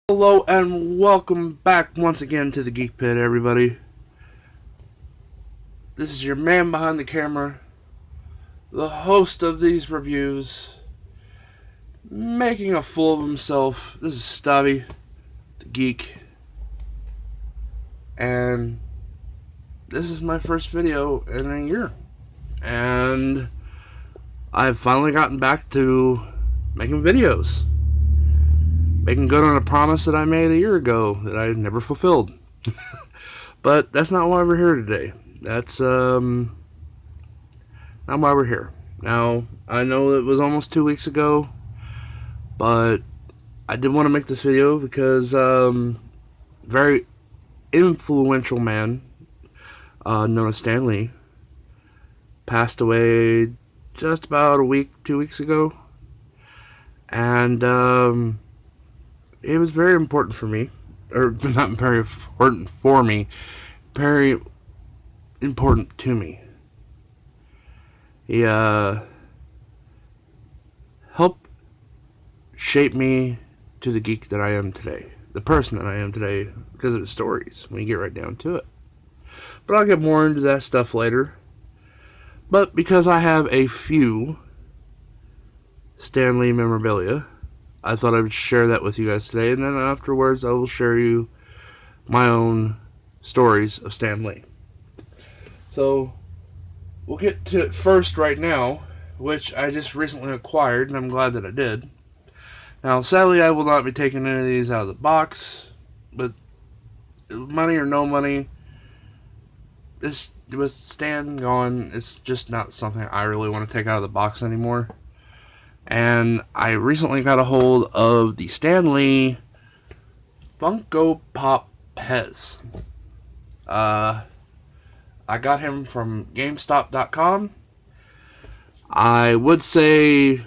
Hello and welcome back once again to the Geek Pit, everybody. This is your man behind the camera, the host of these reviews, making a fool of himself. This is Stabby, the geek, and this is my first video in a year. And I've finally gotten back to making videos. Making good on a promise that I made a year ago that I never fulfilled. But that's not why we're here today. That's not why we're here. Now, I know it was almost 2 weeks ago, but I did want to make this video because very influential man known as Stan Lee passed away just about 2 weeks ago. And it was very important for me, or not very important for me, very important to me. He helped shape me to the geek that I am today, the person that I am today, because of his stories, when you get right down to it. But I'll get more into that stuff later. But because I have a few Stan Lee memorabilia, I thought I would share that with you guys today, and then afterwards I will share you my own stories of Stan Lee. So, we'll get to it first right now, which I just recently acquired, and I'm glad that I did. Now, sadly, I will not be taking any of these out of the box, but money or no money, with Stan gone, it's just not something I really want to take out of the box anymore. And I recently got a hold of the Stan Lee Funko Pop Pez. I got him from GameStop.com. I would say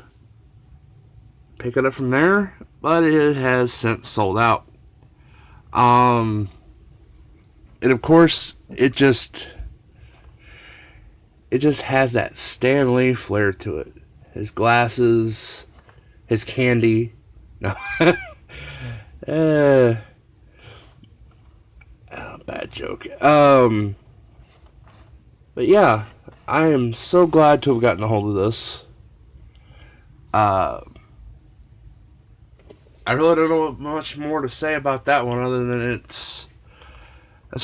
pick it up from there, but it has since sold out. And of course, it just has that Stan Lee flair to it. His glasses, his candy. No. Bad joke. But yeah, I am so glad to have gotten a hold of this. I really don't know much more to say about that one other than it's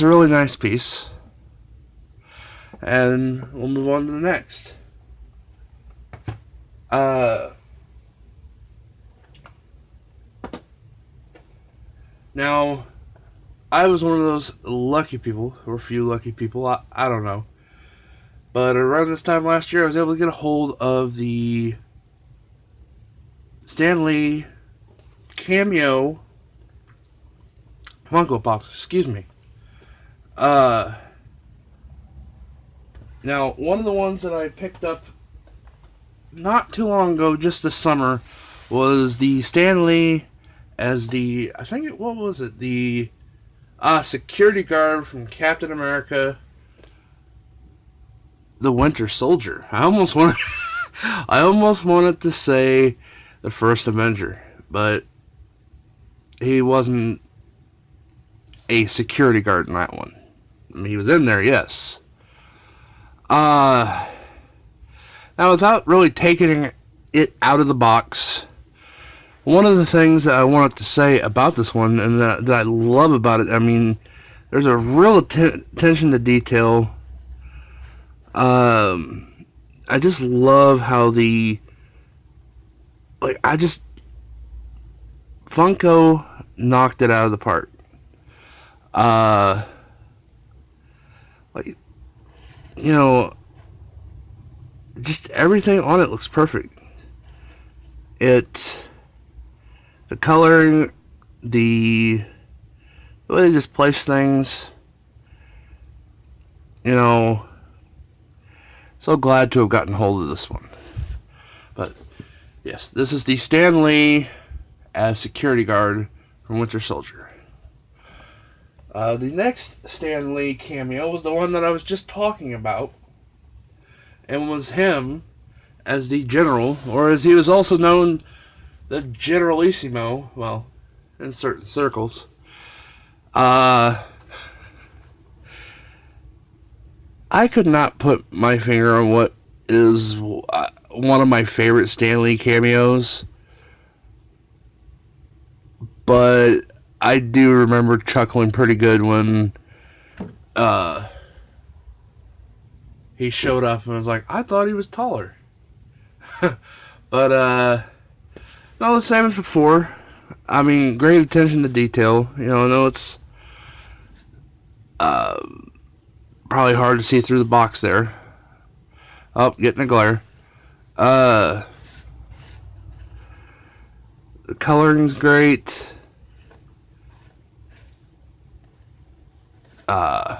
a really nice piece. And we'll move on to the next. Now, I was one of those lucky people, or few lucky people, I don't know. But around this time last year, I was able to get a hold of the Stan Lee Cameo Funko Pops, excuse me. Now, one of the ones that I picked up not too long ago, just this summer, was the Stan Lee as the, what was it? The security guard from Captain America, the Winter Soldier. I almost wanted to say the First Avenger, but he wasn't a security guard in that one. I mean, he was in there, yes. Now, without really taking it out of the box, one of the things that I wanted to say about this one, and that I love about it, I mean, there's a real attention to detail. I just love how Funko knocked it out of the park. Just everything on it looks perfect. The coloring, the way they just place things, so glad to have gotten hold of this one. But yes, this is the Stan Lee as security guard from Winter Soldier. The next Stan Lee cameo was the one that I was just talking about, and was him as the General, or as he was also known, the Generalissimo. Well, in certain circles. I could not put my finger on what is one of my favorite Stan Lee cameos, but I do remember chuckling pretty good when he showed up and was like, I thought he was taller. But no, the same as before. I mean, great attention to detail. You know, I know it's probably hard to see through the box there. Oh, getting a glare. The coloring's great. My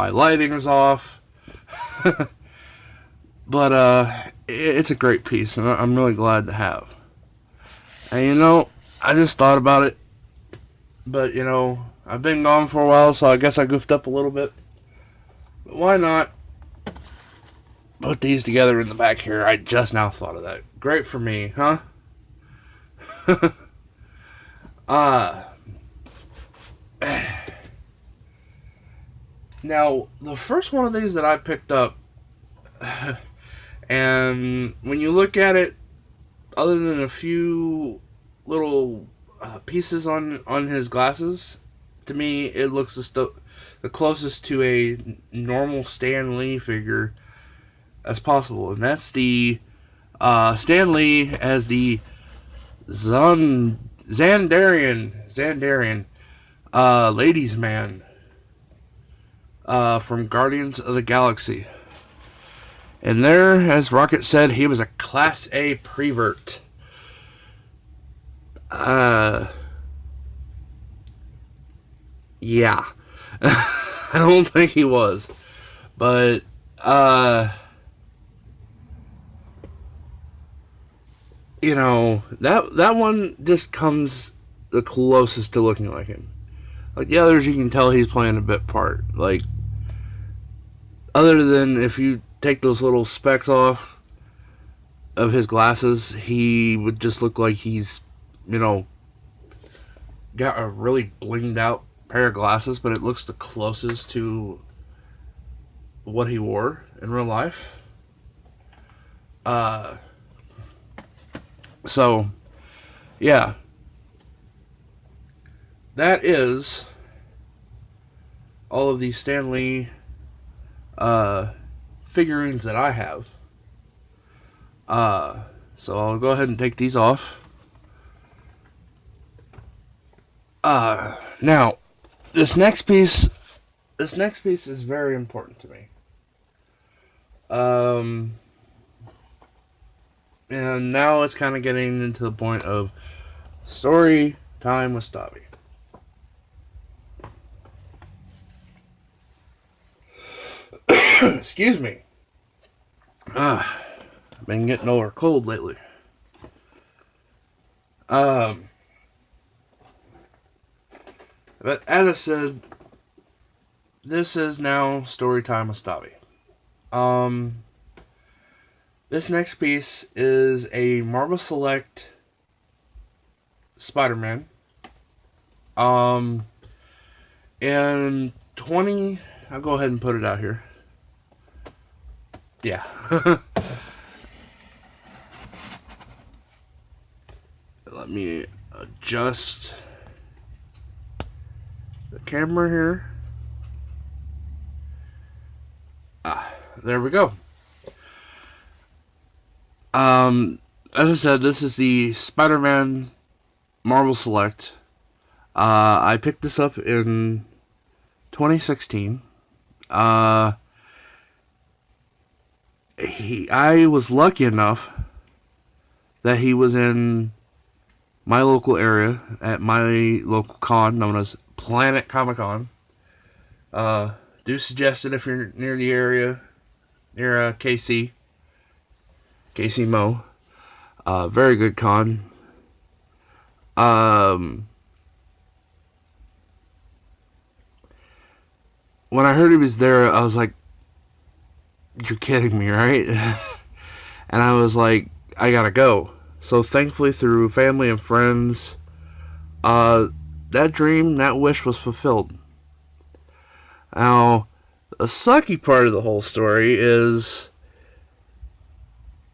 lighting is off. But it's a great piece, and I'm really glad to have. And you know, I just thought about it, but you know, I've been gone for a while, so I guess I goofed up a little bit. But why not put these together in the back here? I just now thought of that. Great for me, huh? Now, the first one of these that I picked up, and when you look at it, other than a few little pieces on his glasses, to me it looks the closest to a normal Stan Lee figure as possible, and that's the Stan Lee as the Xandarian ladies man from Guardians of the Galaxy. And there, as Rocket said, he was a Class A prevert. Yeah. I don't think he was. But, you know, that one just comes the closest to looking like him. Like the others, you can tell he's playing a bit part. Like, other than if you take those little specks off of his glasses, he would just look like he's, you know, got a really blinged out pair of glasses, but it looks the closest to what he wore in real life. So, yeah. That is all of these Stan Lee figurines that I have. So I'll go ahead and take these off. Now, this next piece is very important to me. And now it's kind of getting into the point of story time with Stabby. Excuse me. I've been getting over a cold lately. But as I said, this is now story time with Stabby. This next piece is a Marvel Select Spider-Man. And I'll go ahead and put it out here. Yeah. Let me adjust the camera here. There we go. As I said, this is the Spider-Man Marvel Select. I picked this up in 2016. I was lucky enough that he was in my local area at my local con known as Planet Comic Con. Do suggest it if you're near the area, near KC Mo. Very good con. When I heard he was there, I was like, you're kidding me, right? And I was like, I gotta go. So thankfully, through family and friends, that dream, that wish was fulfilled. Now, the sucky part of the whole story is,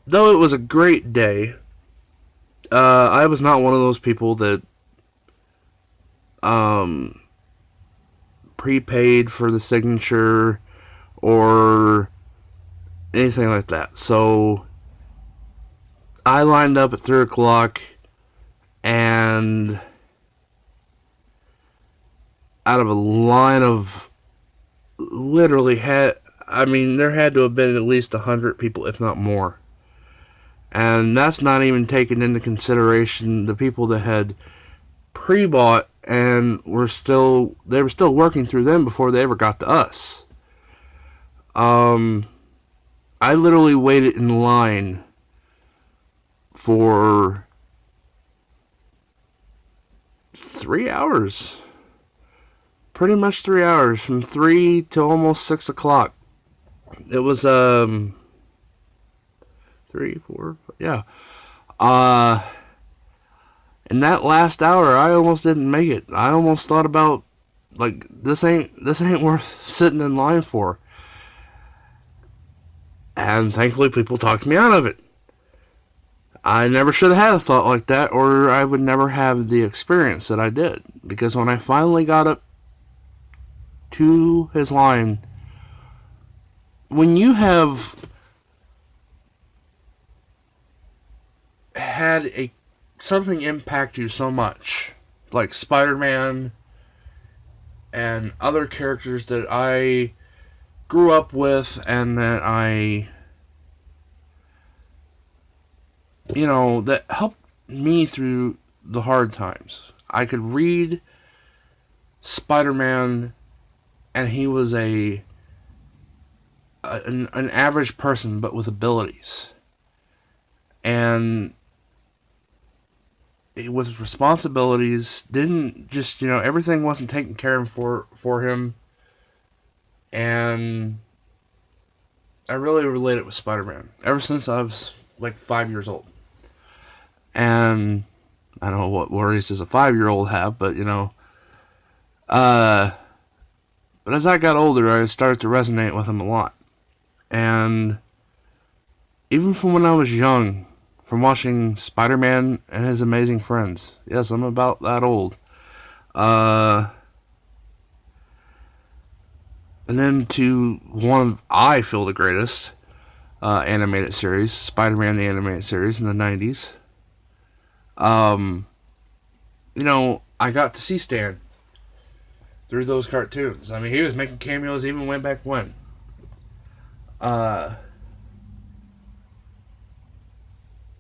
though it was a great day, I was not one of those people that prepaid for the signature or anything like that. So I lined up at 3 o'clock, and out of a line of literally there had to have been at least 100 people, if not more. And that's not even taking into consideration the people that had pre-bought and they were still working through them before they ever got to us. I literally waited in line for 3 hours. Pretty much 3 hours, from 3 to almost 6 o'clock. It was 3, 4, yeah. In that last hour, I almost didn't make it. I almost thought about, like, this ain't worth sitting in line for. And thankfully, people talked me out of it. I never should have had a thought like that, or I would never have the experience that I did. Because when I finally got up to his line, when you have had something impact you so much, like Spider-Man and other characters that I grew up with and that that helped me through the hard times. I could read Spider-Man, and he was an average person, but with abilities. And with responsibilities, didn't just, everything wasn't taken care of for him. And I really related with Spider-Man ever since I was like 5 years old. And I don't know what worries does a 5-year-old have, but but as I got older, I started to resonate with him a lot. And even from when I was young, from watching Spider-Man and His Amazing Friends. Yes, I'm about that old. And then to one I feel the greatest animated series, Spider-Man the Animated Series in the 90s. I got to see Stan through those cartoons. I mean, he was making cameos even way back when.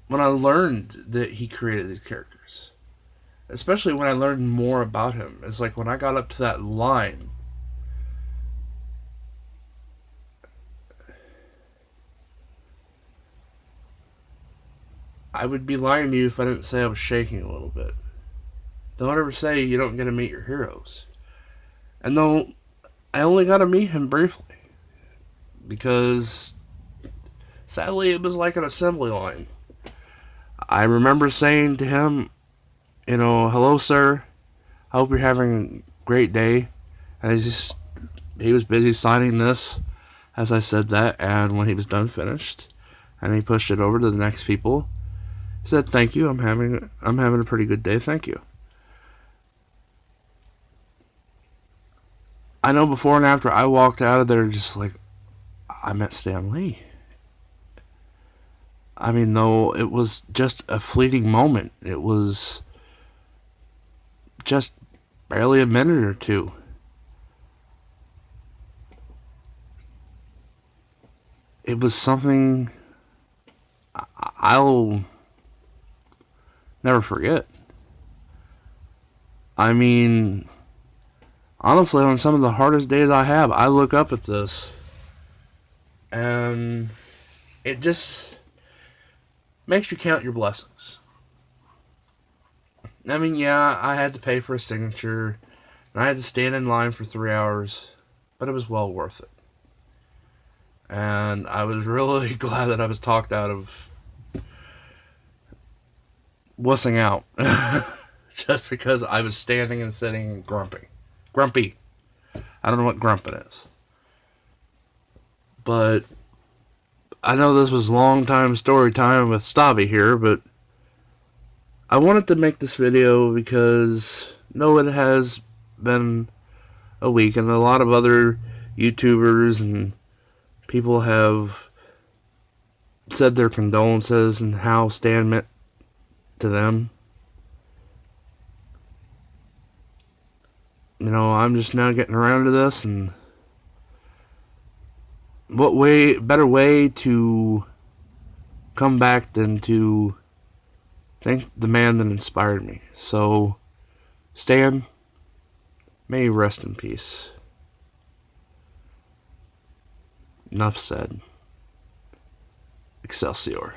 When I learned that he created these characters, especially when I learned more about him, it's like when I got up to that line, I would be lying to you if I didn't say I was shaking a little bit. Don't ever say you don't get to meet your heroes. And though I only got to meet him briefly, because sadly it was like an assembly line. I remember saying to him, hello, sir. I hope you're having a great day. And he was busy signing this as I said that. And when he was done, finished, and he pushed it over to the next people, he said, "Thank you. I'm having a pretty good day. Thank you." I know before and after I walked out of there, just like, I met Stan Lee. I mean, though it was just a fleeting moment. It was just barely a minute or two. It was something I'll never forget. I mean, honestly, on some of the hardest days I have, I look up at this and it just makes you count your blessings. I mean, yeah, I had to pay for a signature, and I had to stand in line for 3 hours, but it was well worth it. And I was really glad that I was talked out of wussing out just because I was standing and sitting grumpy. Grumpy. I don't know what grumping is. But I know this was long time story time with Stabby here, but I wanted to make this video because no, it has been a week, and a lot of other YouTubers and people have said their condolences and how Stan meant to them. You know, I'm just now getting around to this, and what better way to come back than to thank the man that inspired me. So, Stan, may you rest in peace. Enough said. Excelsior.